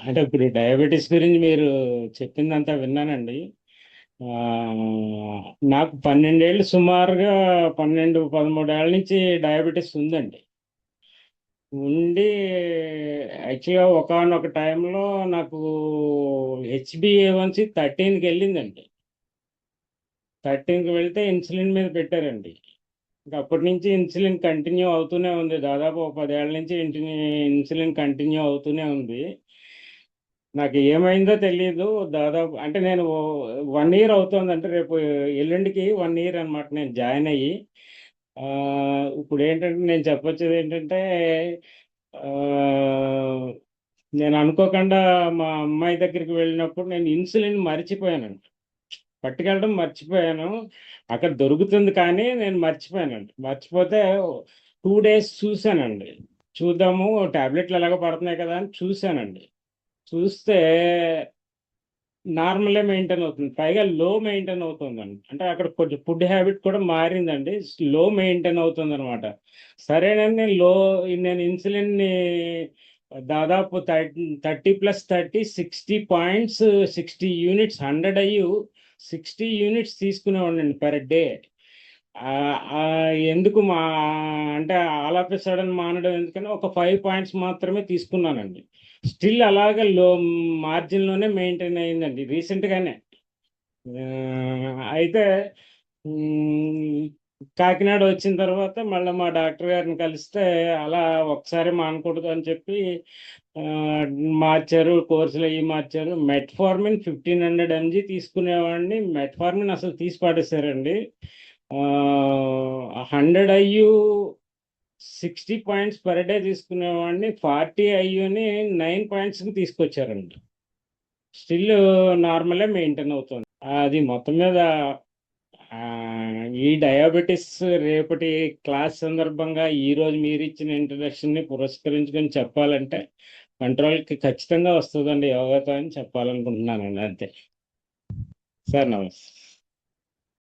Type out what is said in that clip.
అంటే ఇప్పుడు డయాబెటీస్ గురించి మీరు చెప్పిందంతా విన్నానండి. ఆ, నాకు 12 ఏళ్ళు సుమారుగా 12, 13 ఏళ్ళ నుంచి డయాబెటీస్ ఉందండి. ఉండి యాక్చువల్గా ఒకనొక టైంలో నాకు హెచ్బిఏవన్సి 13కి వెళ్ళిందండి. 13కి వెళ్తే ఇన్సులిన్ మీద పెట్టారండి. ఇంకా అప్పటి నుంచి ఇన్సులిన్ కంటిన్యూ అవుతూనే ఉంది. దాదాపు ఒక 10 ఏళ్ళ నుంచి ఇన్సులిన్ కంటిన్యూ అవుతూనే ఉంది. నాకు ఏమైందో తెలియదు. దాదాపు అంటే నేను 1 ఇయర్ అవుతుంది. అంటే రేపు ఎల్లుండికి 1 ఇయర్ అనమాట నేను జాయిన్ అయ్యి. ఆ, ఇప్పుడు ఏంటంటే నేను చెప్పొచ్చేది ఏంటంటే ఆ, నేను అనుకోకుండా మా అమ్మాయి దగ్గరికి వెళ్ళినప్పుడు నేను ఇన్సులిన్ మర్చిపోయానండి. పట్టుకెళ్ళడం మర్చిపోయాను. అక్కడ దొరుకుతుంది కానీ నేను మర్చిపోయానండి. మర్చిపోతే 2 డేస్ చూశానండి. చూద్దాము టాబ్లెట్లు ఎలాగో పడుతున్నాయి కదా అని చూశానండి. చూస్తే నార్మలే మెయింటైన్ అవుతుంది, పైగా లో మెయింటైన్ అవుతుందండి. అంటే అక్కడ కొంచెం ఫుడ్ హ్యాబిట్ కూడా మారిందండి. లో మెయింటైన్ అవుతుంది అనమాట. సరేనండి, నేను ఇన్సులిన్ని దాదాపు 30 + 30 60 పాయింట్స్, 60 యూనిట్స్, 60 యూనిట్స్ తీసుకునేవాడిని పర్ డే. ఎందుకు అంటే ఆల్ ఆఫ్ ఎ సడన్ మానడం ఎందుకని ఒక 5 పాయింట్స్ మాత్రమే తీసుకున్నానండి. స్టిల్ అలాగే మార్జిన్లోనే మెయింటైన్ అయిందండి రీసెంట్గానే. అయితే ఉమ్, కాకినాడ వచ్చిన తర్వాత మళ్ళీ మా డాక్టర్ గారిని కలిస్తే అలా ఒకసారి మానకూడదు అని చెప్పి ఆ, మార్చారు, కోర్సులు అవి మార్చారు. మెట్ఫార్మిన్ 1500 mg తీసుకునేవాడిని, మెట్ఫార్మిన్ అసలు తీసి పడేశారండి. 100 IU 60 పాయింట్స్ పర్ డే తీసుకునేవాడిని, 40 IUని 9 పాయింట్స్కి తీసుకొచ్చారండి. స్టిల్ నార్మలే మెయింటైన్ అవుతుంది. అది మొత్తం మీద ఆ, ఈ డయాబెటిస్ రేపటి క్లాస్ సందర్భంగా ఈరోజు మీరు ఇచ్చిన ఇంట్రడక్షన్ని పురస్కరించుకొని చెప్పాలంటే కంట్రోల్కి ఖచ్చితంగా వస్తుందండి యోగాతో అని చెప్పాలనుకుంటున్నానండి. అంతే సార్. నమస్తే.